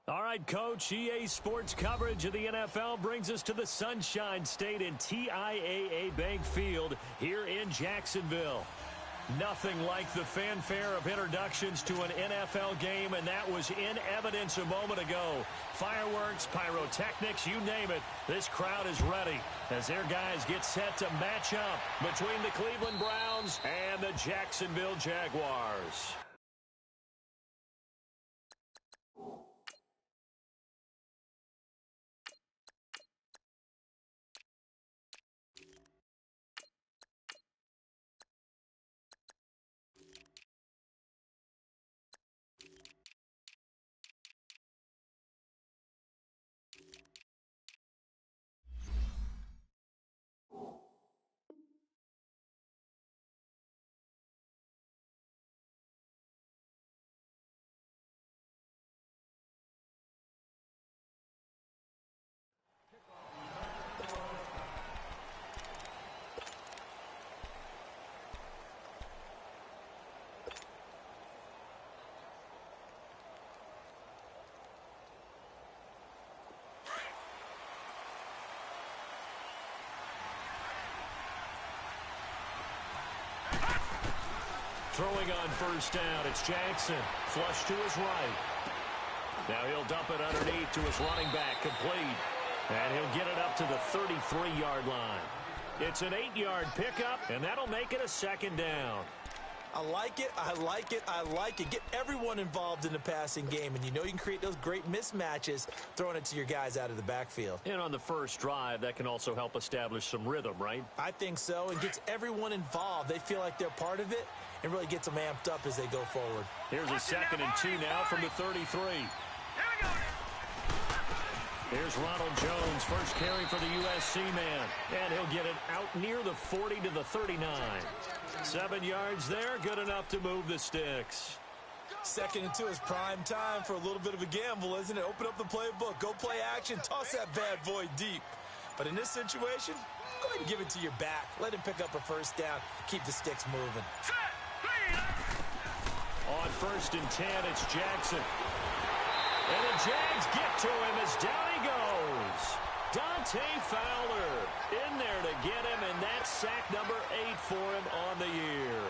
All right, Coach, EA Sports coverage of the NFL brings us to the Sunshine State in TIAA Bank Field here in Jacksonville. Nothing like the fanfare of introductions to an NFL game, and that was in evidence a moment ago. Fireworks, pyrotechnics, you name it, this crowd is ready as their guys get set to match up between the Cleveland Browns and the Jacksonville Jaguars. Throwing on first down, it's Jackson. Flush to his right. Now he'll dump it underneath to his running back, complete. And he'll get it up to the 33-yard line. It's an 8-yard pickup, and that'll make it a second down. I like it, I like it, I like it. Get everyone involved in the passing game, and you know you can create those great mismatches throwing it to your guys out of the backfield. And on the first drive, that can also help establish some rhythm, right? I think so, and gets everyone involved. They feel like they're part of it, and really gets them amped up as they go forward. Here's a 2nd and 2 now from the 33. Here's Ronald Jones, first carry for the USC man. And he'll get it out near the 40 to the 39. 7 yards there, good enough to move the sticks. 2nd and 2 is prime time for a little bit of a gamble, isn't it? Open up the playbook, go play action, toss that bad boy deep. But in this situation, go ahead and give it to your back. Let him pick up a first down, keep the sticks moving. On 1st and 10, it's Jackson. And the Jags get to him as down he goes. Dante Fowler in there to get him, and that's sack number 8 for him on the year.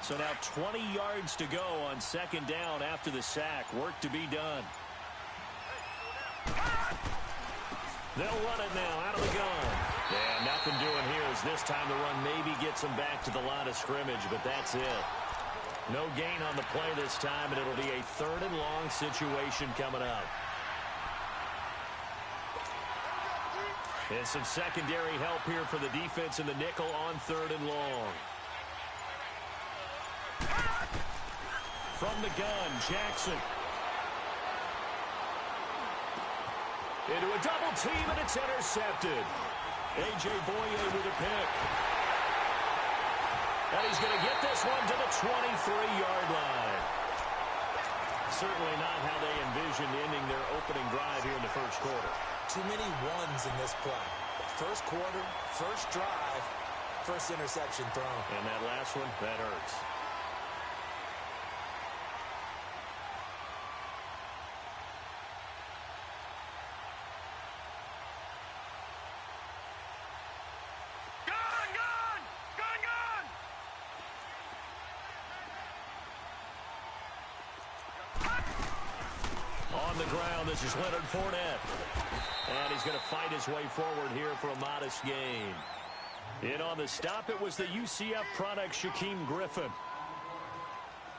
So now 20 yards to go on 2nd down after the sack. Work to be done. They'll run it now out of the gun. And nothing doing here as this time the run maybe gets them back to the line of scrimmage, but that's it. No gain on the play this time, and it'll be a 3rd and long situation coming up. And some secondary help here for the defense in the nickel on 3rd and long. From the gun, Jackson. Into a double team, and it's intercepted. A.J. Boye with a pick. And he's going to get this one to the 23-yard line. Certainly not how they envisioned ending their opening drive here in the first quarter. Too many ones in this play. First quarter, first drive, first interception thrown. And that last one, that hurts. On the ground, this is Leonard Fournette. And he's going to fight his way forward here for a modest gain. In on the stop, it was the UCF product, Shaquem Griffin.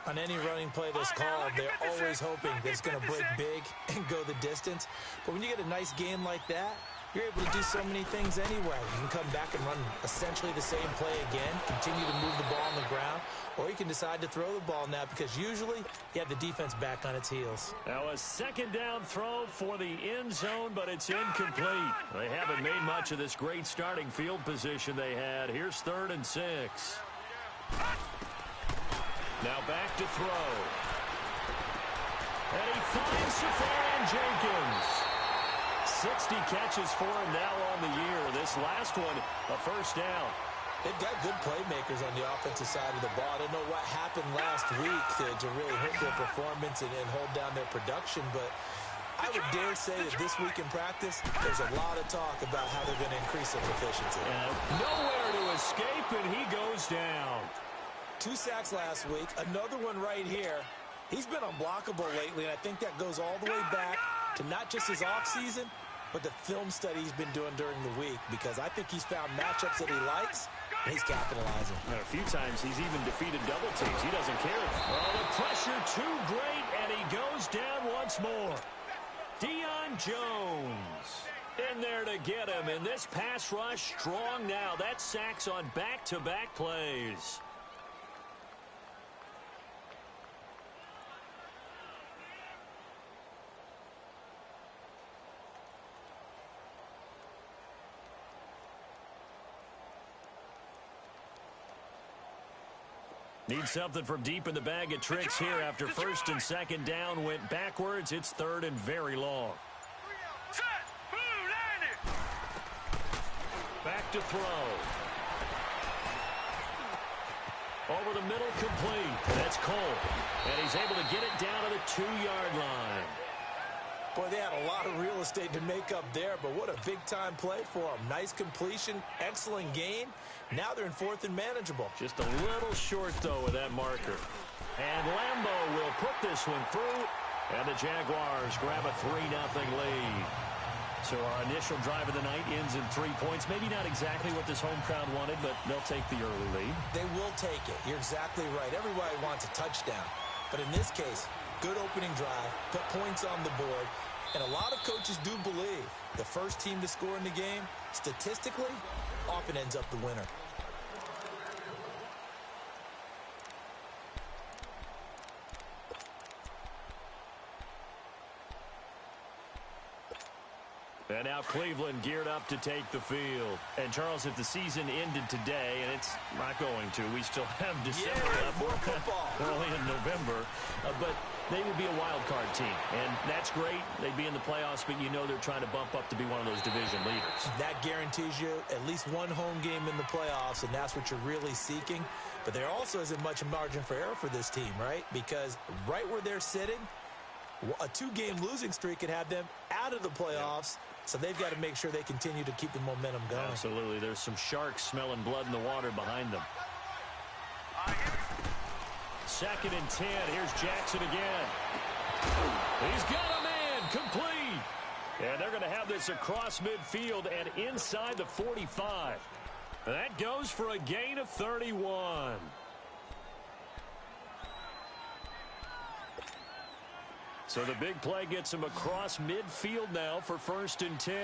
On any running play that's called, they're always hoping that it's going to break big and go the distance. But when you get a nice game like that, you're able to do so many things anyway. You can come back and run essentially the same play again, continue to move the ball on the ground, or you can decide to throw the ball now because usually you have the defense back on its heels. Now a 2nd down throw for the end zone, but it's incomplete. They haven't made much of this great starting field position they had. Here's 3rd and 6. Now back to throw. And he finds Safarian Jenkins. 60 catches for him now on the year. This last one, a first down. They've got good playmakers on the offensive side of the ball. I don't know what happened last week to really hurt their performance and hold down their production, but I would dare say that this week in practice, there's a lot of talk about how they're going to increase their proficiency. Nowhere to escape, and he goes down. 2 sacks last week, another one right here. He's been unblockable lately, and I think that goes all the way back to not just his offseason, but the film study he's been doing during the week, because I think he's found matchups that he likes, and he's capitalizing. And a few times he's even defeated double teams. He doesn't care. Oh, the pressure too great, and he goes down once more. Deion Jones in there to get him, and this pass rush strong now. That's sacks on back-to-back plays. Need something from deep in the bag of tricks here after first and second down went backwards. It's third and very long. Back to throw. Over the middle, complete. That's Cole. And he's able to get it down to the 2-yard line. Boy, they had a lot of real estate to make up there, but what a big-time play for them. Nice completion, excellent gain. Now they're in fourth and manageable. Just a little short, though, with that marker. And Lambo will put this one through, and the Jaguars grab a 3-0 lead. So our initial drive of the night ends in 3 points. Maybe not exactly what this home crowd wanted, but they'll take the early lead. They will take it. You're exactly right. Everybody wants a touchdown. But in this case, good opening drive, put points on the board, and a lot of coaches do believe the first team to score in the game, statistically, often ends up the winner. And now Cleveland geared up to take the field. And, Charles, if the season ended today, and it's not going to, we still have December left. More football. Early in November. But they would be a wild card team. And that's great. They'd be in the playoffs, but you know they're trying to bump up to be one of those division leaders. That guarantees you at least one home game in the playoffs, and that's what you're really seeking. But there also isn't much margin for error for this team, right? Because right where they're sitting, a 2-game losing streak could have them out of the playoffs. So they've got to make sure they continue to keep the momentum going. Absolutely. There's some sharks smelling blood in the water behind them. 2nd and 10. Here's Jackson again. He's got a man. Complete. And they're going to have this across midfield and inside the 45. That goes for a gain of 31. So the big play gets him across midfield now for 1st and 10.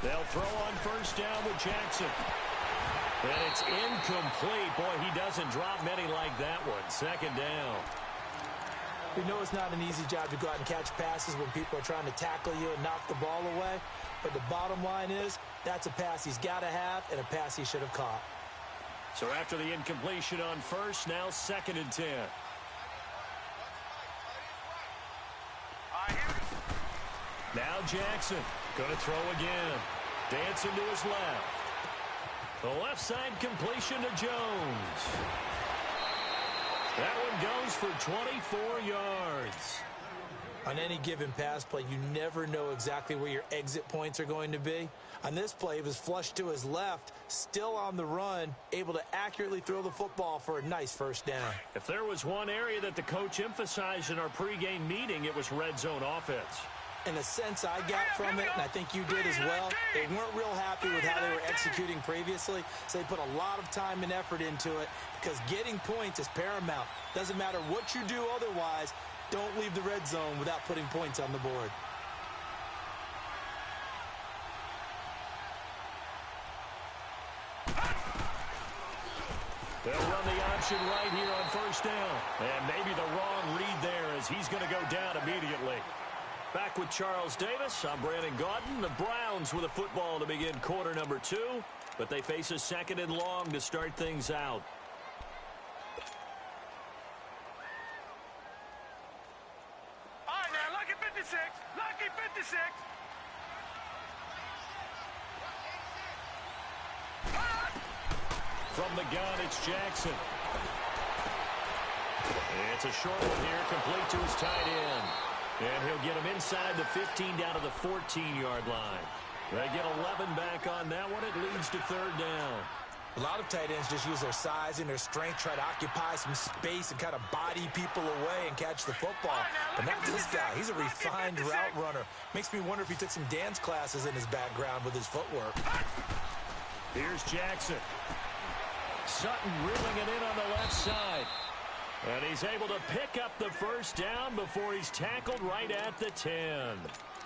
They'll throw on 1st down with Jackson. And it's incomplete. Boy, he doesn't drop many like that one. 2nd down. We know it's not an easy job to go out and catch passes when people are trying to tackle you and knock the ball away. But the bottom line is that's a pass he's got to have and a pass he should have caught. So after the incompletion on 1st, now 2nd and 10. Now Jackson going to throw again. Dancing to his left. The left side completion to Jones. That one goes for 24 yards. On any given pass play, you never know exactly where your exit points are going to be. On this play, he was flushed to his left, still on the run, able to accurately throw the football for a nice 1st down. If there was one area that the coach emphasized in our pregame meeting, it was red zone offense. And the sense I got from it, and I think you did as well, they weren't real happy with how they were executing previously, so they put a lot of time and effort into it because getting points is paramount. Doesn't matter what you do otherwise, don't leave the red zone without putting points on the board. They'll run the option right here on 1st down. And maybe the wrong read there as he's going to go down immediately. Back with Charles Davis, I'm Brandon Gaudin. The Browns with a football to begin quarter number 2, but they face a 2nd and long to start things out. All right, now, lucky 56, lucky 56. From the gun, it's Jackson. It's a short one here, complete to his tight end. And he'll get him inside the 15 down to the 14-yard line. They get 11 back on that one. It leads to third down. A lot of tight ends just use their size and their strength, try to occupy some space and kind of body people away and catch the football. But not this guy. He's a refined route runner. Makes me wonder if he took some dance classes in his background with his footwork. Here's Jackson. Sutton reeling it in on the left side. And he's able to pick up the first down before he's tackled right at the 10.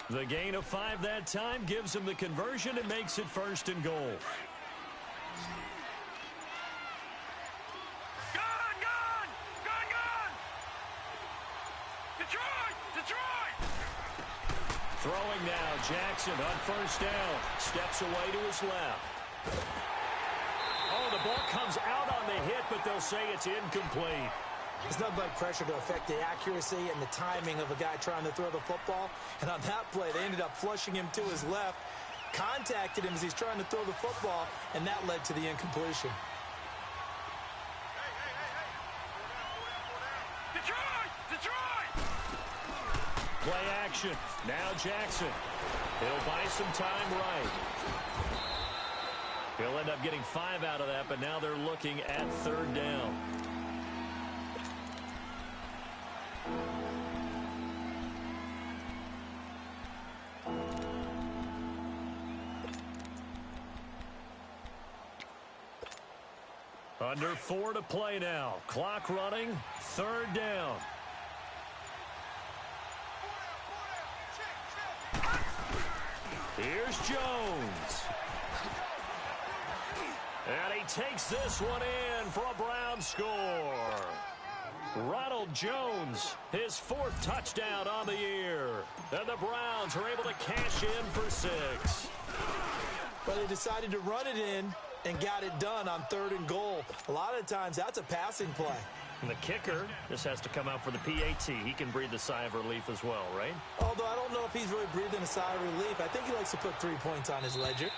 The gain of 5 that time gives him the conversion and makes it first and goal. Throwing now, Jackson on first down. Steps away to his left. Oh, the ball comes out on the hit, but they'll say it's incomplete. It's nothing like pressure to affect the accuracy and the timing of a guy trying to throw the football. And on that play, they ended up flushing him to his left, contacted him as he's trying to throw the football, and that led to the incompletion. Play action. Now Jackson. He'll buy some time right. He'll end up getting 5 out of that, but now they're looking at third down. Under 4 to play now. Clock running. Third down. Here's Jones. And he takes this one in for a Brown score. Ronald Jones, his 4th touchdown on the year. And the Browns are able to cash in for 6. But they decided to run it in and got it done on 3rd and goal. A lot of times, that's a passing play. And the kicker just has to come out for the PAT. He can breathe a sigh of relief as well, right? Although I don't know if he's really breathing a sigh of relief. I think he likes to put 3 points on his ledger.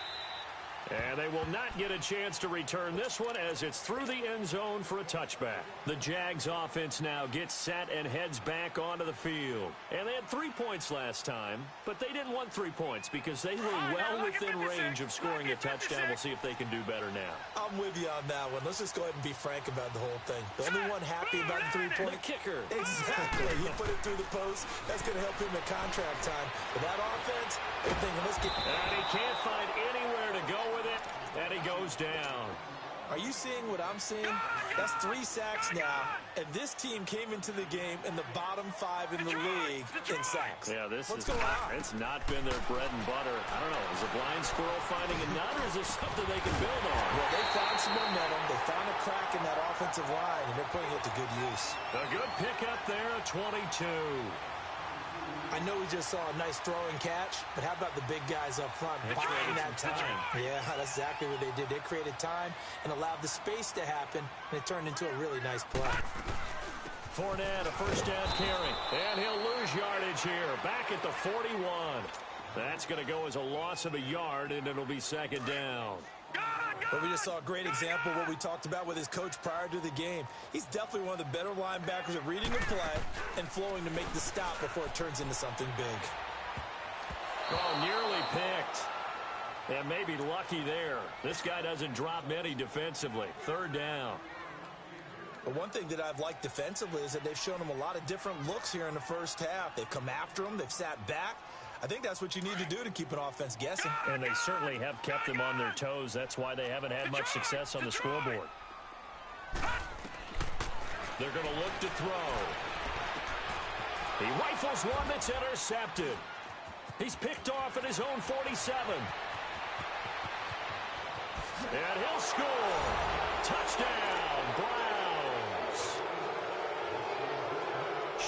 And they will not get a chance to return this one as it's through the end zone for a touchback. The Jags offense now gets set and heads back onto the field. And they had 3 points last time, but they didn't want 3 points because they were well within range of scoring a touchdown. We'll see if they can do better now. I'm with you on that one. Let's just go ahead and be frank about the whole thing. The only one happy about the 3-point. The kicker. Exactly. You put it through the post. That's going to help him at contract time. But that offense, they're thinking, let's get... And he can't find anywhere to go with it, and he goes down. Are you seeing what I'm seeing? That's 3 sacks now, and this team came into the game in the bottom 5 in the league in sacks. Yeah, What's going on? It's not been their bread and butter. I don't know, is a blind squirrel finding a nut, or is this something they can build on? Well, they found some momentum. They found a crack in that offensive line, and they're putting it to good use. A good pickup there, 22. I know we just saw a nice throwing catch, but how about the big guys up front buying that time? Yeah, that's exactly what they did. They created time and allowed the space to happen, and it turned into a really nice play. Fournette, a first down carry, and he'll lose yardage here, back at the 41. That's going to go as a loss of a yard, and it'll be second down. But we just saw a great example of what we talked about with his coach prior to the game. He's definitely one of the better linebackers at reading the play and flowing to make the stop before it turns into something big. Oh, nearly picked. And maybe lucky there. This guy doesn't drop many defensively. Third down. But one thing that I've liked defensively is that they've shown him a lot of different looks here in the first half. They've come after him. They've sat back. I think that's what you need to do to keep an offense guessing. And they certainly have kept them on their toes. That's why they haven't had much success on the scoreboard. They're going to look to throw. He rifles one that's intercepted. He's picked off at his own 47. And he'll score. Touchdown, Browns.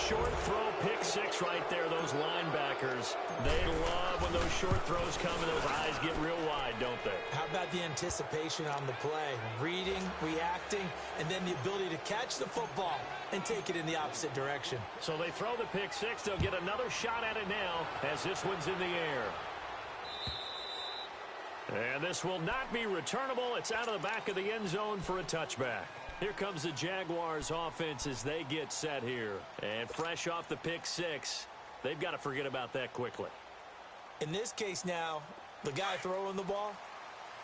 Short throw, pick 6 right there. Those linebackers, they love when those short throws come and those eyes get real wide, don't they? How about the anticipation on the play? Reading, reacting, and then the ability to catch the football and take it in the opposite direction. So they throw the pick 6. They'll get another shot at it now as this one's in the air. And And this will not be returnable. It's out of the back of the end zone for a touchback. Here comes the Jaguars offense as they get set here. And fresh off the pick six, they've got to forget about that quickly. In this case now, the guy throwing the ball,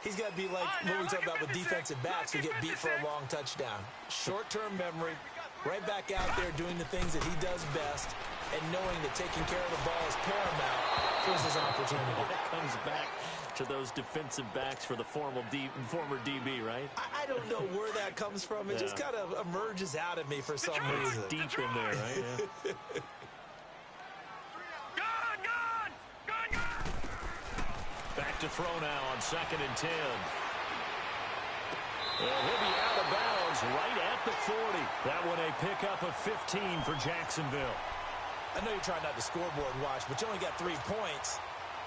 he's got to be like what we talk about with defensive backs who get beat for a long touchdown. Short-term memory, right back out there doing the things that he does best, and knowing that taking care of the ball is paramount for his opportunity. That comes back to those defensive backs for the former DB, right? I don't know where that comes from. It just kind of emerges out of me for some reason. Deep in there, right? Yeah. Back to throw now on 2nd and 10. And he'll be out of bounds right at the 40. That one a pickup of 15 for Jacksonville. I know you're trying not to scoreboard watch, but you only got 3 points.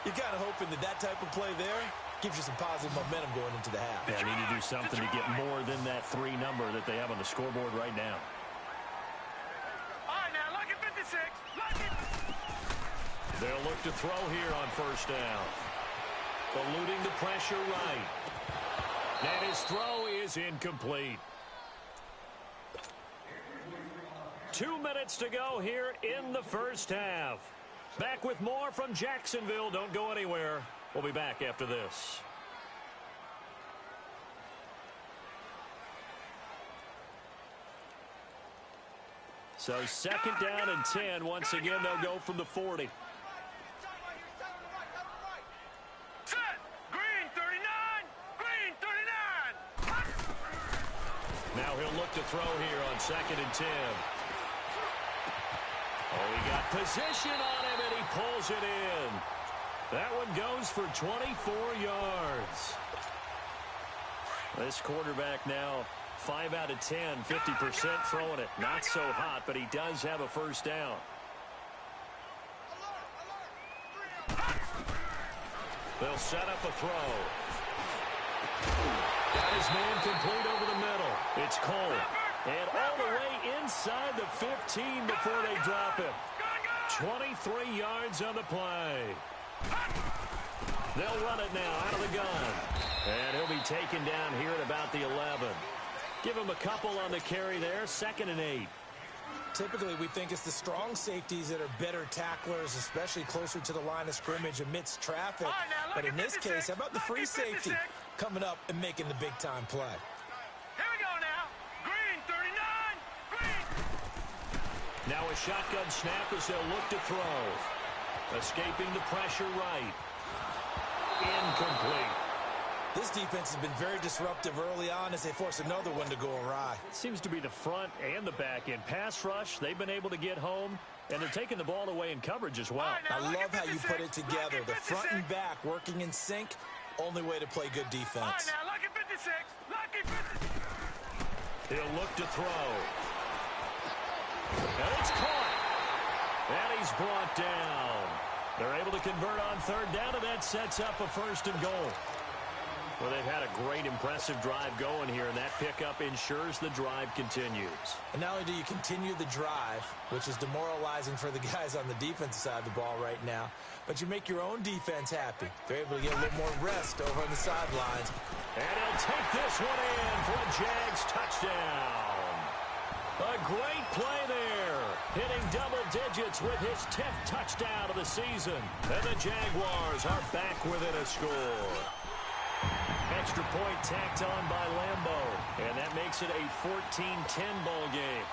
You're kind of hoping that that type of play there gives you some positive momentum going into the half. Yeah, need to do something to get more than that 3 number that they have on the scoreboard right now. All right, now, look at 56. Look at... They'll look to throw here on 1st down. Eluding the pressure right. And his throw is incomplete. 2 minutes to go here in the 1st half. Back with more from Jacksonville. Don't go anywhere. We'll be back after this. So 2nd down and 10. Once again, they'll go from the 40. Set. Green 39. Green 39. Now he'll look to throw here on 2nd and 10. Oh, he got position on him, and he pulls it in. That one goes for 24 yards. This quarterback now 5 out of 10, 50% throwing it. Not so hot, but he does have a 1st down. They'll set up a throw. Got his man complete over the middle. It's Cole. And all the way inside the 15 before they drop him. 23 yards on the play. They'll run it now out of the gun. And he'll be taken down here at about the 11. Give him a couple on the carry there. 2nd and 8. Typically, we think it's the strong safeties that are better tacklers, especially closer to the line of scrimmage amidst traffic. But in this case, how about the free safety coming up and making the big-time play? Here we go now. Green 39. Green. Now a shotgun snap as they'll look to throw. Escaping the pressure right. Incomplete. This defense has been very disruptive early on as they force another one to go awry. Seems to be the front and the back end. Pass rush, they've been able to get home, and they're taking the ball away in coverage as well. I love how you put it together. The front and back working in sync, only way to play good defense. All right, now, look at 56. Look at 56. He'll look to throw. And it's caught. And he's brought down. They're able to convert on 3rd down, and that sets up a 1st and goal. Well, they've had a great, impressive drive going here, and that pickup ensures the drive continues. And not only do you continue the drive, which is demoralizing for the guys on the defensive side of the ball right now, but you make your own defense happy. They're able to get a little more rest over on the sidelines. And he'll take this one in for a Jags touchdown. A great play there, hitting double digits with his 10th touchdown of the season. And the Jaguars are back within a score. Extra point tacked on by Lambeau, and that makes it a 14-10 ball game.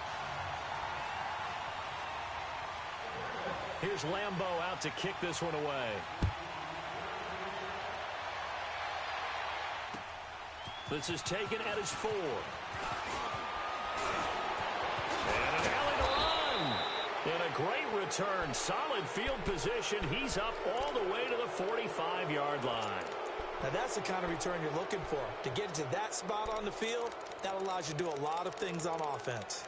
Here's Lambeau out to kick this one away. This is taken at his 4. And an alley to run. And a great return. Solid field position. He's up all the way to the 45-yard line. Now, that's the kind of return you're looking for. To get to that spot on the field, that allows you to do a lot of things on offense.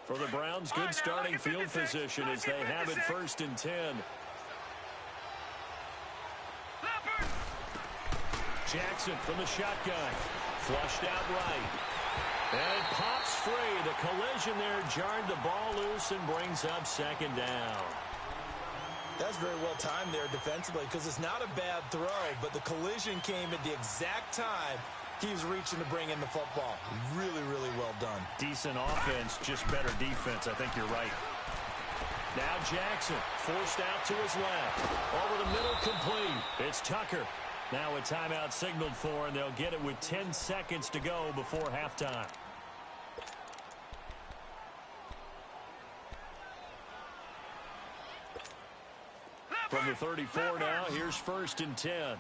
For the Browns, good starting field position as they have it 1st and 10. Jackson from the shotgun. Flushed out right. And it pops free. The collision there jarred the ball loose and brings up second down. That's very well timed there defensively because it's not a bad throw, but the collision came at the exact time he was reaching to bring in the football. Really, really well done. Decent offense, just better defense. I think you're right. Now Jackson forced out to his left. Over the middle, complete. It's Tucker. Now a timeout signaled for, and they'll get it with 10 seconds to go before halftime. From the 34 now, here's 1st and 10.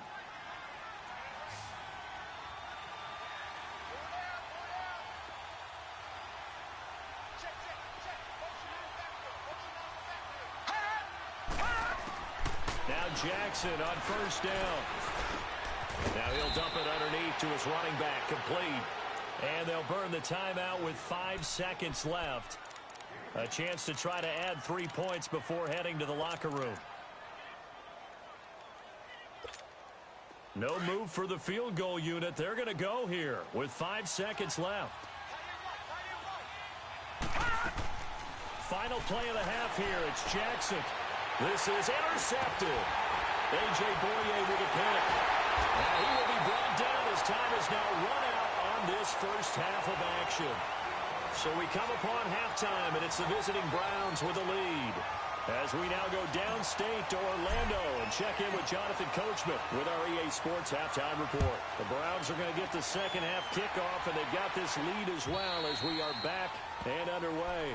Now Jackson on 1st down. Now he'll dump it underneath to his running back, complete. And they'll burn the timeout with 5 seconds left. A chance to try to add 3 points before heading to the locker room. No move for the field goal unit. They're going to go here with 5 seconds left. Final play of the half here. It's Jackson. This is intercepted. A.J. Boye with a pick. And he will be brought down as time is now run out on this first half of action. So we come upon halftime, and it's the visiting Browns with the lead. As we now go downstate to Orlando and check in with Jonathan Coachman with our EA Sports Halftime Report. The Browns are going to get the second half kickoff, and they've got this lead as well as we are back and underway.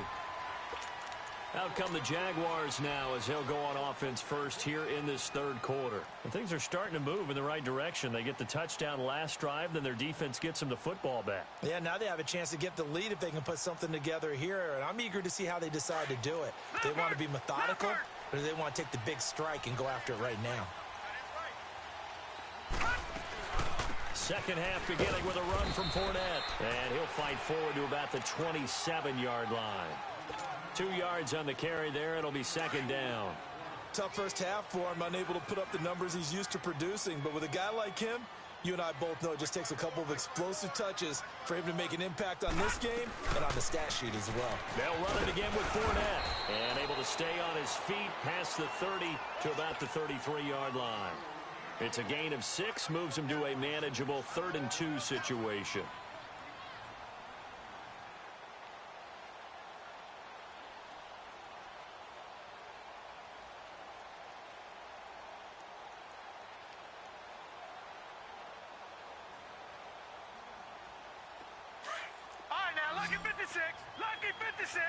Out come the Jaguars now as they'll go on offense first here in this third quarter. And things are starting to move in the right direction. They get the touchdown last drive, then their defense gets them the football back. Yeah, now they have a chance to get the lead if they can put something together here. And I'm eager to see how they decide to do it. Do they want to be methodical, or do they want to take the big strike and go after it right now? Second half beginning with a run from Fournette. And he'll fight forward to about the 27-yard line. 2 yards on the carry there. It'll be second down. Tough first half for him, unable to put up the numbers he's used to producing. But with a guy like him, you and I both know it just takes a couple of explosive touches for him to make an impact on this game and on the stat sheet as well. They'll run it again with Fournette. And able to stay on his feet past the 30 to about the 33-yard line. It's a gain of 6, moves him to a manageable 3rd and 2 situation. Lucky 56. Lucky 56.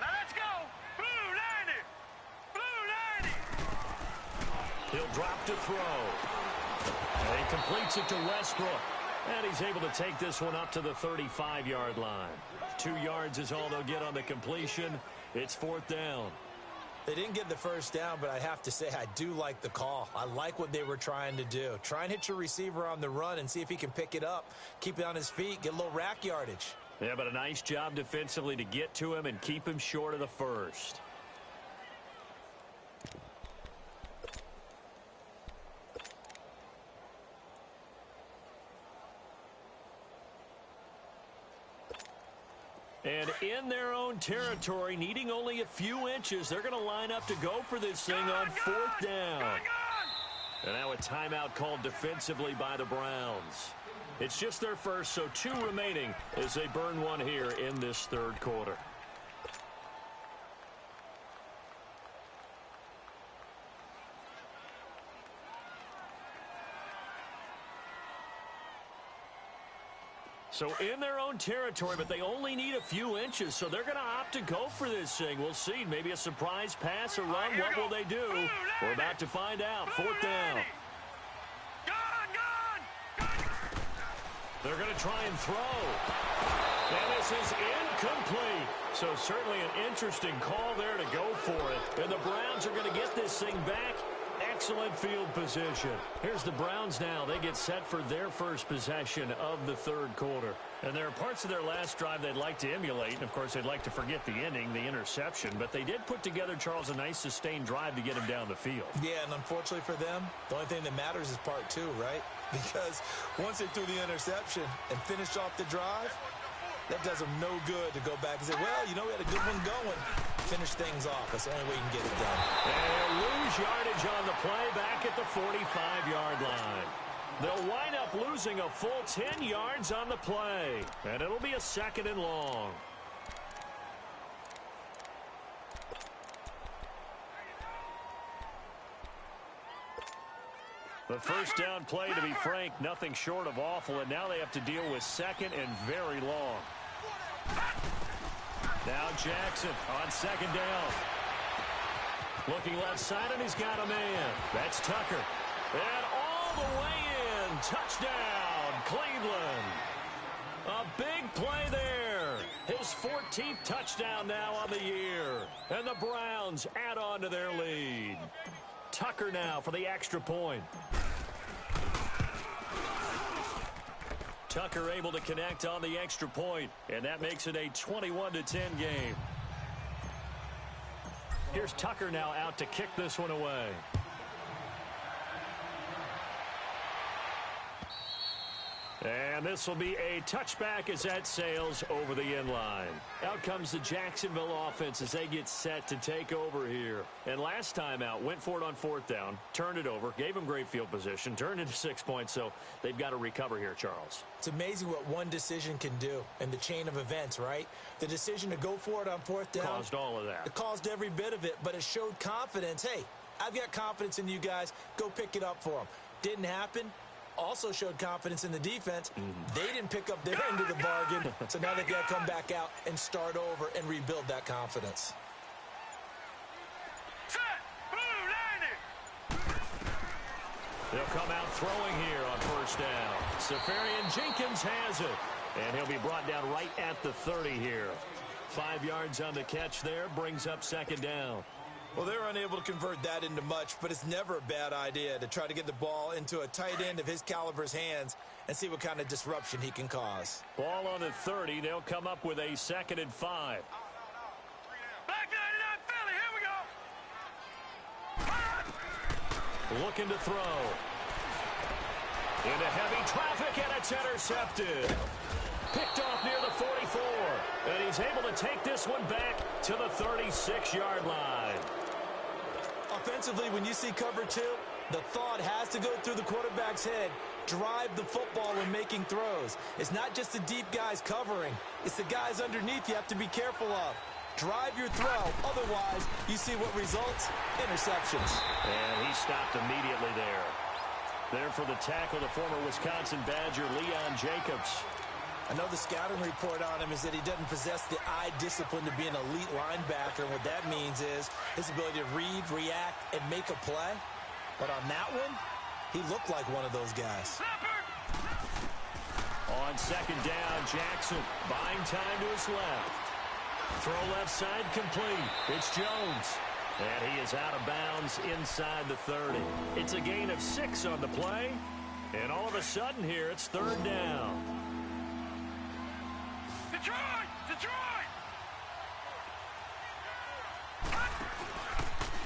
Now let's go. Blue 90. Blue 90. He'll drop to throw. And he completes it to Westbrook. And he's able to take this one up to the 35-yard line. 2 yards is all they'll get on the completion. It's 4th down. They didn't get the first down, but I have to say I do like the call. I like what they were trying to do. Try and hit your receiver on the run and see if he can pick it up, keep it on his feet, get a little rack yardage. Yeah, but a nice job defensively to get to him and keep him short of the first. And in their own territory, needing only a few inches, they're going to line up to go for this thing on 4th down. And now a timeout called defensively by the Browns. It's just their first, so 2 remaining as they burn one here in this third quarter. So in their own territory, but they only need a few inches, so they're going to opt to go for this thing. We'll see. Maybe a surprise pass or run. What will they do? We're about to find out. 4th down. They're going to try and throw. And this is incomplete. So certainly an interesting call there to go for it. And the Browns are going to get this thing back. Excellent field position. Here's the Browns now. They get set for their first possession of the third quarter. And there are parts of their last drive they'd like to emulate. And, of course, they'd like to forget the ending, the interception. But they did put together, Charles, a nice sustained drive to get him down the field. Yeah, and unfortunately for them, the only thing that matters is part 2, right? because once they threw the interception and finished off the drive, that does them no good to go back and say, well, you know, we had a good one going. Finish things off. That's the only way you can get it done. And lose yardage on the play back at the 45-yard line. They'll wind up losing a full 10 yards on the play, and it'll be a 2nd and long. The first down play, to be frank, nothing short of awful, and now they have to deal with 2nd and very long. Now Jackson on 2nd down. Looking left side, and he's got a man. That's Tucker. And all the way in. Touchdown, Cleveland. A big play there. His 14th touchdown now on the year. And the Browns add on to their lead. Tucker now for the extra point. Tucker able to connect on the extra point, and that makes it a 21-10 game. Here's Tucker now out to kick this one away. And this will be a touchback as that sails over the end line. Out comes the Jacksonville offense as they get set to take over here. And last time out, went for it on 4th down, turned it over, gave them great field position, turned into 6 points, so they've got to recover here, Charles. It's amazing what one decision can do in the chain of events, right? The decision to go for it on 4th down. Caused all of that. It caused every bit of it, but it showed confidence. Hey, I've got confidence in you guys. Go pick it up for them. Didn't happen. Also showed confidence in the defense. They didn't pick up their end of the bargain, so now they've got to come back out and start over and rebuild that confidence. Set. Blue, landing. They'll come out throwing here on 1st down. Safarian Jenkins has it, and he'll be brought down right at the 30 here. 5 yards on the catch there, brings up 2nd down. Well, they're unable to convert that into much, but it's never a bad idea to try to get the ball into a tight end of his caliber's hands and see what kind of disruption he can cause. Ball on the 30. They'll come up with a 2nd and 5. Back 99 Philly. Here we go. Looking to throw. Into heavy traffic, and it's intercepted. Picked off near the 44. And he's able to take this one back to the 36-yard line. Offensively, when you see cover 2, the thought has to go through the quarterback's head. Drive the football when making throws. It's not just the deep guys covering. It's the guys underneath you have to be careful of. Drive your throw. Otherwise, you see what results? Interceptions. And he stopped immediately there. There for the tackle, the former Wisconsin Badger, Leon Jacobs. I know the scouting report on him is that he doesn't possess the eye discipline to be an elite linebacker. And what that means is his ability to read, react, and make a play. But on that one, he looked like one of those guys. On 2nd down, Jackson buying time to his left. Throw left side complete. It's Jones. And he is out of bounds inside the 30. It's a gain of 6 on the play. And all of a sudden here, it's 3rd down. Detroit! Detroit!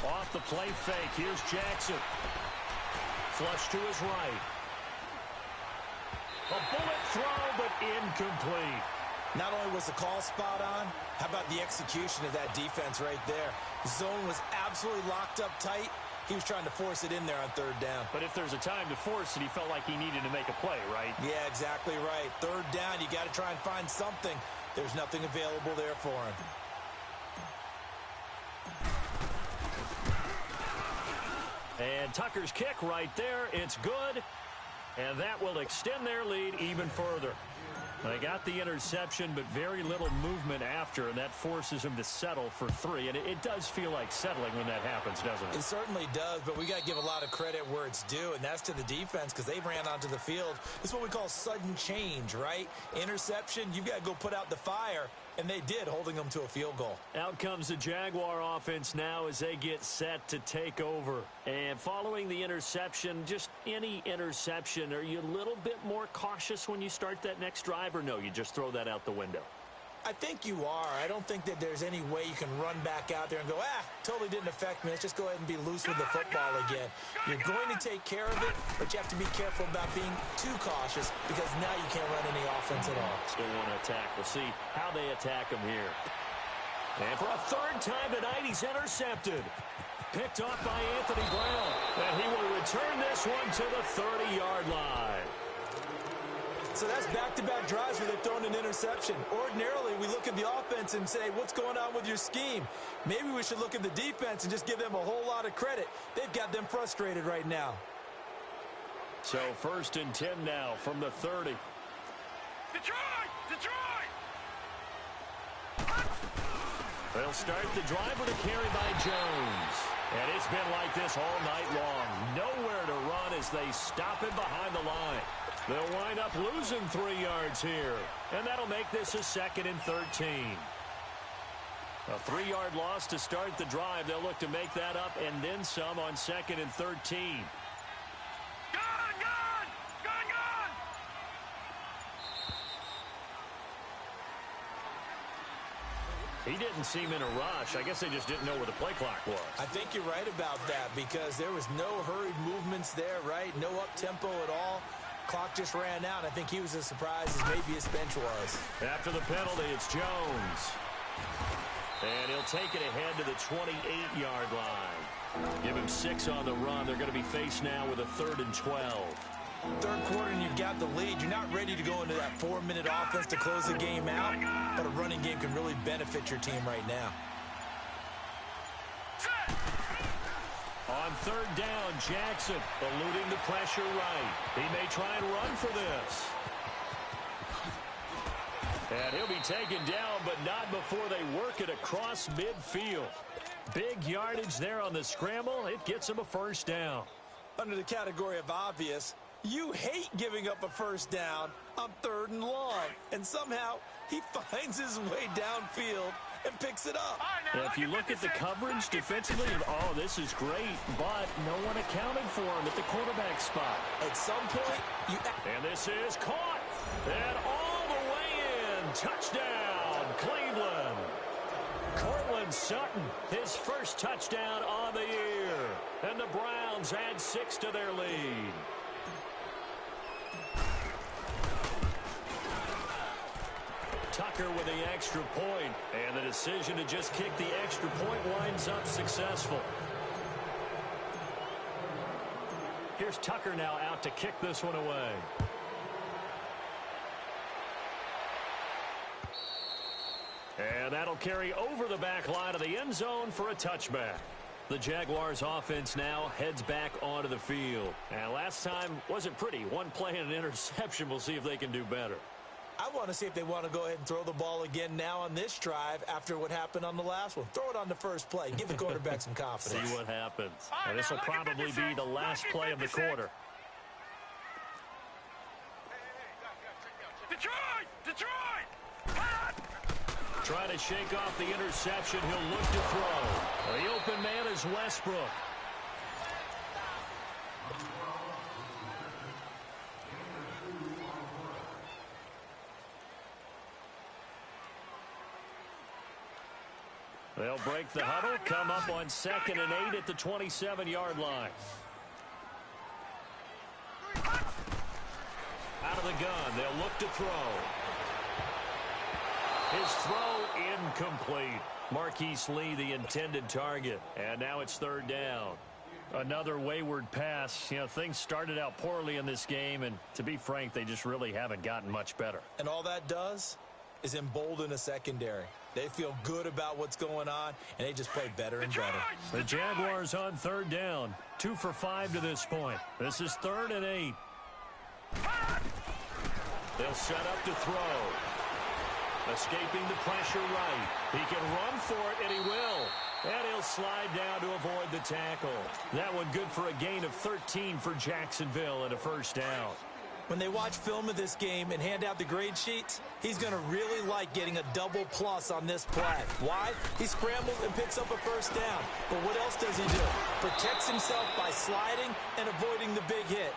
Off the play fake. Here's Jackson. Flush to his right. A bullet throw, but incomplete. Not only was the call spot on, how about the execution of that defense right there? The zone was absolutely locked up tight. He was trying to force it in there on 3rd down. But if there's a time to force it, he felt like he needed to make a play, right? Yeah, exactly right. 3rd down, you got to try and find something. There's nothing available there for him. And Tucker's kick right there. It's good. And that will extend their lead even further. They got the interception, but very little movement after, and that forces him to settle for 3. And it does feel like settling when that happens, doesn't it? It certainly does, but we got to give a lot of credit where it's due, and that's to the defense because they ran onto the field. This is what we call sudden change, right? Interception, you've got to go put out the fire, and they did, holding them to a field goal. Out comes the Jaguar offense now as they get set to take over. And following the interception, just any interception, are you a little bit more cautious when you start that next drive, or no, you just throw that out the window? I think you are. I don't think that there's any way you can run back out there and go, totally didn't affect me. Let's just go ahead and be loose with the football again. You're going to take care of it, but you have to be careful about being too cautious because now you can't run any offense at all. Still want to attack. We'll see how they attack him here. And for a third time tonight, he's intercepted. Picked off by Anthony Brown. And he will return this one to the 30-yard line. So that's back-to-back drives where they've thrown an interception. Ordinarily, we look at the offense and say, what's going on with your scheme? Maybe we should look at the defense and just give them a whole lot of credit. They've got them frustrated right now. So 1st and 10 now from the 30. Detroit! Detroit! They'll start the drive with a carry by Jones. And it's been like this all night long. Nowhere to run as they stop him behind the line. They'll wind up losing 3 yards here. And that'll make this a 2nd and 13. A 3-yard loss to start the drive. They'll look to make that up and then some on 2nd and 13. He didn't seem in a rush. I guess they just didn't know where the play clock was. I think you're right about that because there was no hurried movements there, right? No up-tempo at all. Clock just ran out. I think he was as surprised as maybe his bench was. After the penalty, it's Jones. And he'll take it ahead to the 28-yard line. Give him 6 on the run. They're going to be faced now with a 3rd and 12. Third quarter and you've got the lead. You're not ready to go into that 4-minute offense to close the game out, but a running game can really benefit your team right now. On 3rd down, Jackson eluding the pressure right. He may try and run for this. And he'll be taken down, but not before they work it across midfield. Big yardage there on the scramble. It gets him a 1st down. Under the category of obvious, you hate giving up a 1st down on 3rd and long. And somehow he finds his way downfield and picks it up. Now, if you look at the coverage defensively, this is great, but no one accounted for him at the quarterback spot. At some point, and this is caught. And all the way in. Touchdown, Cleveland. Cortland Sutton, his 1st touchdown on the year. And the Browns add 6 to their lead. Tucker with the extra point, and the decision to just kick the extra point winds up successful. Here's Tucker now out to kick this one away. And that'll carry over the back line of the end zone for a touchback. The Jaguars offense now heads back onto the field. And last time wasn't pretty. One play and an interception. We'll see if they can do better. I want to see if they want to go ahead and throw the ball again now on this drive after what happened on the last one. Throw it on the first play. Give the quarterback some confidence. See what happens. And this will probably be the last play of the quarter. Detroit! Detroit! Trying to shake off the interception. He'll look to throw. The open man is Westbrook. They'll break the huddle, come up on 2nd and 8 at the 27-yard line. Out of the gun, they'll look to throw. His throw incomplete. Marquise Lee, the intended target. And now it's 3rd down. Another wayward pass. You know, things started out poorly in this game, and to be frank, they just really haven't gotten much better. And all that does is embolden a secondary. They feel good about what's going on, and they just play better and better. The Jaguars on 3rd down. 2 for 5 to this point. This is 3rd and 8. They'll set up to throw. Escaping the pressure right. He can run for it, and he will. And he'll slide down to avoid the tackle. That one good for a gain of 13 for Jacksonville and a 1st down. When they watch film of this game and hand out the grade sheets, he's going to really like getting a double plus on this play. Why? He scrambles and picks up a 1st down. But what else does he do? Protects himself by sliding and avoiding the big hit.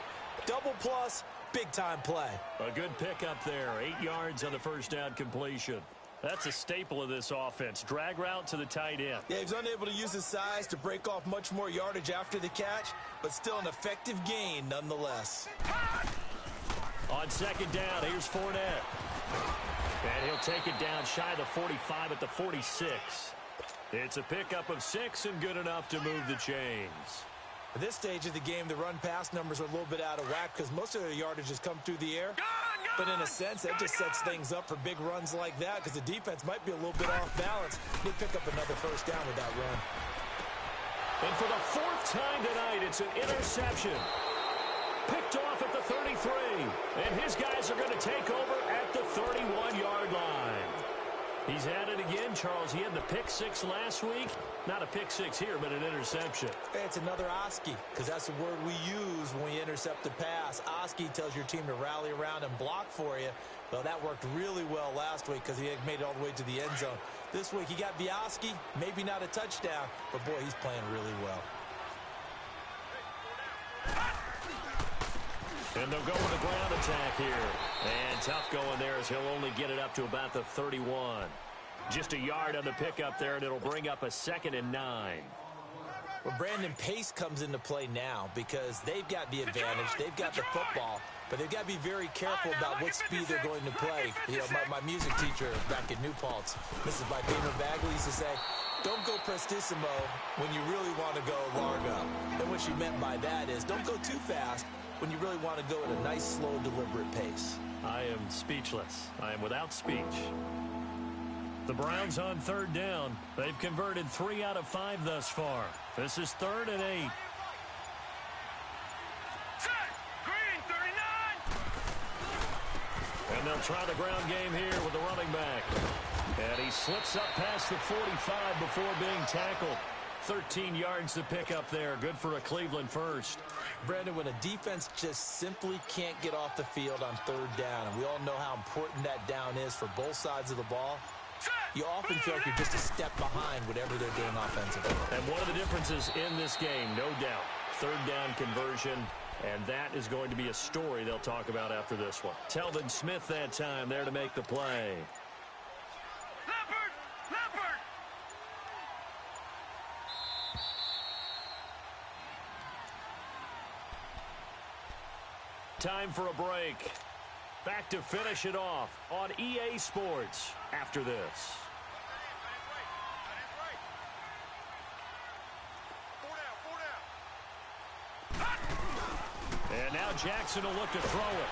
Double plus, big-time play. A good pickup there. 8 yards on the 1st down completion. That's a staple of this offense. Drag route to the tight end. Yeah, he's unable to use his size to break off much more yardage after the catch, but still an effective gain nonetheless. On second down, here's Fournette. And he'll take it down shy of the 45 at the 46. It's a pickup of 6 and good enough to move the chains. At this stage of the game, the run-pass numbers are a little bit out of whack because most of their yardage has come through the air. But in a sense, that just sets things up for big runs like that because the defense might be a little bit off balance. They pick up another first down with that run. And for the 4th time tonight, it's an interception. Picked off at the 33. And his guys are going to take over at the 31-yard line. He's at it again, Charles. He had the pick 6 last week. Not a pick 6 here, but an interception. It's another Oski, because that's the word we use when we intercept a pass. Oski tells your team to rally around and block for you. Well, that worked really well last week because he had made it all the way to the end zone. This week, he got the Oski, maybe not a touchdown, but boy, he's playing really well. And they'll go with a ground attack here. And tough going there as he'll only get it up to about the 31. Just a yard on the pickup there, and it'll bring up a 2nd and 9. Well, Brandon, pace comes into play now because they've got the advantage. They've got the football, but they've got to be very careful about what speed they're going to play. You know, my music teacher back in New Paltz, Mrs. Vipino Bagley, used to say, don't go prestissimo when you really want to go largo. And what she meant by that is don't go too fast when you really want to go at a nice, slow, deliberate pace. I am speechless. I am without speech. The Browns on 3rd down. They've converted 3 out of 5 thus far. This is 3rd and 8. Set. Green, 39. And they'll try the ground game here with the running back. And he slips up past the 45 before being tackled. 13 yards to pick up there. Good for a Cleveland first. Brandon, when a defense just simply can't get off the field on 3rd down, and we all know how important that down is for both sides of the ball, you often feel like you're just a step behind whatever they're doing offensively. And one of the differences in this game, no doubt, 3rd down conversion, and that is going to be a story they'll talk about after this one. Telvin Smith that time there to make the play. Leopard. Time for a break. Back to finish it off on EA Sports after this. And now Jackson will look to throw it.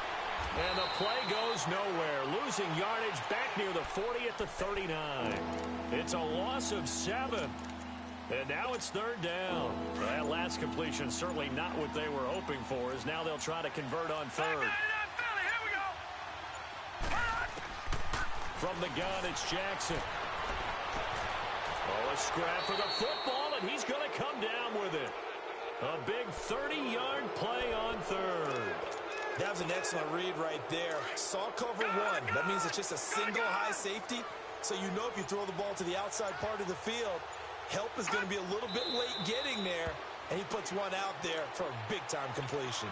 And the play goes nowhere. Losing yardage back near the 40 at the 39. It's a loss of 7. And now it's 3rd down. That last completion certainly not what they were hoping for, as now they'll try to convert on 3rd. From the gun, it's Jackson. Oh, a scrap for the football, and he's going to come down with it. A big 30-yard play on 3rd. That was an excellent read right there. Saw cover 1. That means it's just a single high safety. So you know if you throw the ball to the outside part of the field, help is going to be a little bit late getting there. And he puts one out there for a big-time completion.